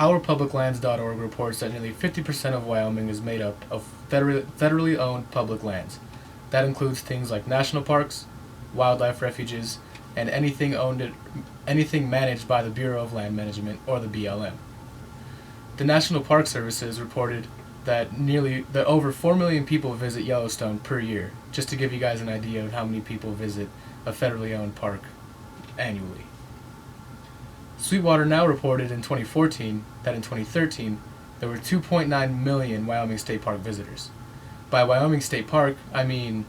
OurPublicLands.org reports that nearly 50% of Wyoming is made up of federally owned public lands. That includes things like national parks, wildlife refuges, and anything managed by the Bureau of Land Management, or the BLM. The National Park Services reported that over 4 million people visit Yellowstone per year, just to give you guys an idea of how many people visit a federally owned park annually. Sweetwater Now reported in 2014 that in 2013 there were 2.9 million Wyoming State Park visitors. By Wyoming State Park, I mean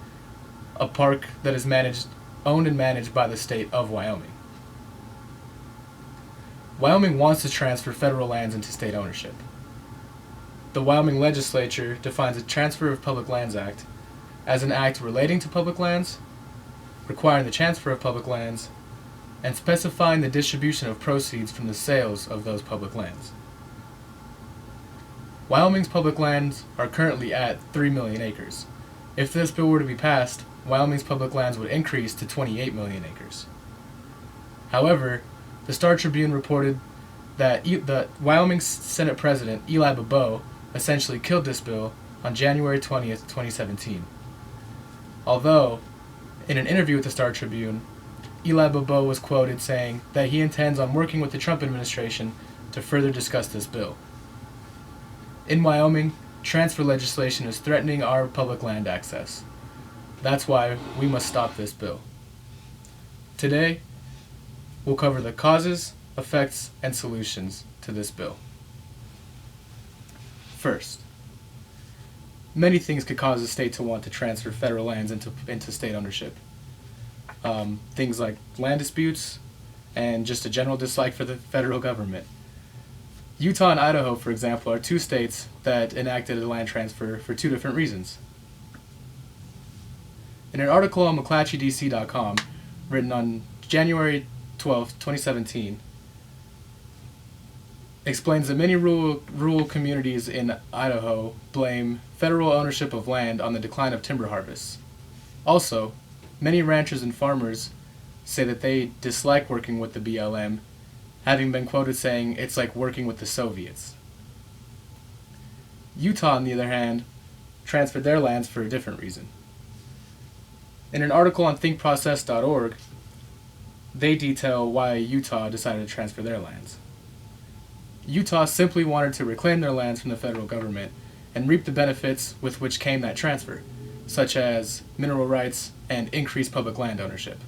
a park that is owned and managed by the state of Wyoming. Wyoming wants to transfer federal lands into state ownership. The Wyoming legislature defines a Transfer of Public Lands Act as an act relating to public lands, requiring the transfer of public lands, and specifying the distribution of proceeds from the sales of those public lands. Wyoming's public lands are currently at 3 million acres. If this bill were to be passed, Wyoming's public lands would increase to 28 million acres. However, the Star Tribune reported that the Wyoming Senate President Eli Bobo essentially killed this bill on January 20th, 2017. Although, in an interview with the Star Tribune, Eli Bobo was quoted saying that he intends on working with the Trump administration to further discuss this bill. In Wyoming, transfer legislation is threatening our public land access. That's why we must stop this bill. Today, we'll cover the causes, effects, and solutions to this bill. First, many things could cause a state to want to transfer federal lands into state ownership. Things like land disputes and just a general dislike for the federal government. Utah and Idaho, for example, are two states that enacted a land transfer for two different reasons. In an article on McClatchydC.com, written on January 12, 2017, explains that many rural communities in Idaho blame federal ownership of land on the decline of timber harvests. Also, many ranchers and farmers say that they dislike working with the BLM, having been quoted saying it's like working with the Soviets. Utah, on the other hand, transferred their lands for a different reason. In an article on thinkprocess.org, they detail why Utah decided to transfer their lands. Utah simply wanted to reclaim their lands from the federal government and reap the benefits with which came that transfer, such as mineral rights and increased public land ownership.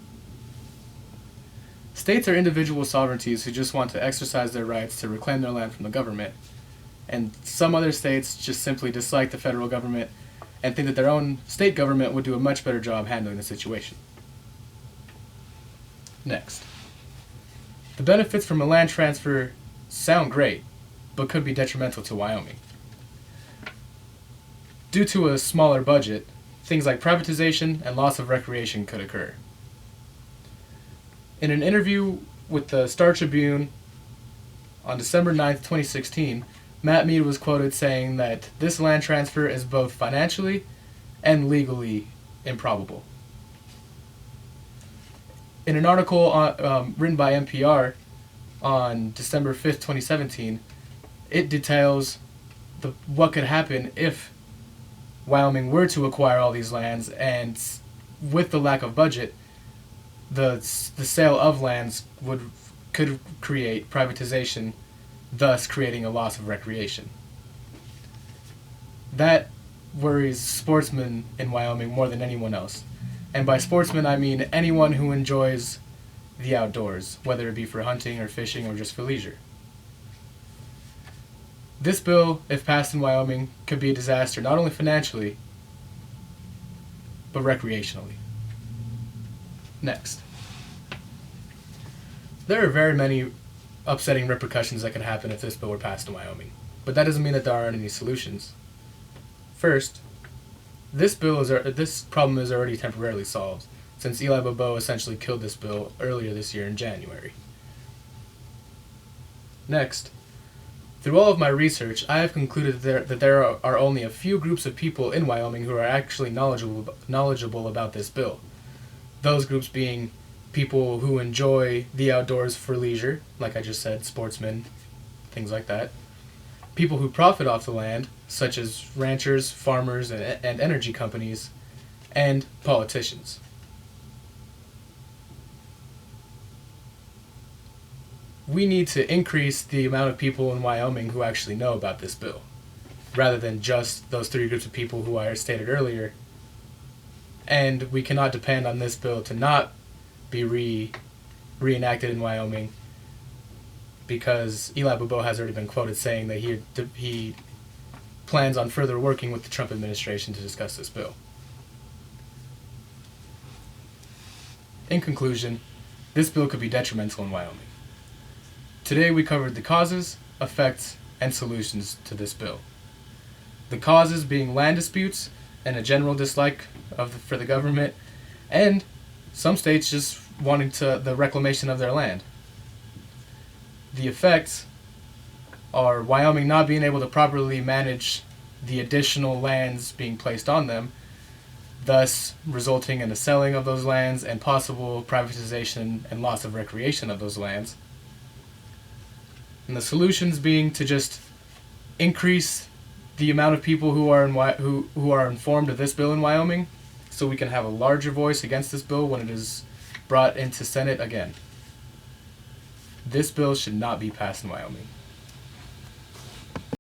States are individual sovereignties who just want to exercise their rights to reclaim their land from the government, and some other states just simply dislike the federal government and think that their own state government would do a much better job handling the situation. Next, the benefits from a land transfer sound great, but could be detrimental to Wyoming. Due to a smaller budget, things like privatization and loss of recreation could occur. In an interview with the Star Tribune on December 9th, 2016, Matt Mead was quoted saying that this land transfer is both financially and legally improbable. In an article written by NPR on December 5th, 2017, it details what could happen if Wyoming were to acquire all these lands, and with the lack of budget, the sale of lands could create privatization, thus creating a loss of recreation. That worries sportsmen in Wyoming more than anyone else. And by sportsmen, I mean anyone who enjoys the outdoors, whether it be for hunting or fishing or just for leisure. This bill, if passed in Wyoming, could be a disaster not only financially, but recreationally. Next. There are very many upsetting repercussions that could happen if this bill were passed in Wyoming, but that doesn't mean that there aren't any solutions. First, this problem is already temporarily solved, since Eli Bobo essentially killed this bill earlier this year in January. Next, through all of my research, I have concluded that there are only a few groups of people in Wyoming who are actually knowledgeable about this bill. Those groups being people who enjoy the outdoors for leisure, like I just said, sportsmen, things like that, people who profit off the land, such as ranchers, farmers, and energy companies, and politicians. We need to increase the amount of people in Wyoming who actually know about this bill, rather than just those three groups of people who I stated earlier. And we cannot depend on this bill to not be reenacted in Wyoming, because Eli Bobo has already been quoted saying that he plans on further working with the Trump administration to discuss this bill. In conclusion, this bill could be detrimental in Wyoming. Today we covered the causes, effects, and solutions to this bill. The causes being land disputes and a general dislike for the government, and some states just wanting the reclamation of their land. The effects are Wyoming not being able to properly manage the additional lands being placed on them, thus resulting in the selling of those lands and possible privatization and loss of recreation of those lands. And the solutions being to just increase the amount of people who are informed of this bill in Wyoming, so we can have a larger voice against this bill when it is brought into Senate again. This bill should not be passed in Wyoming.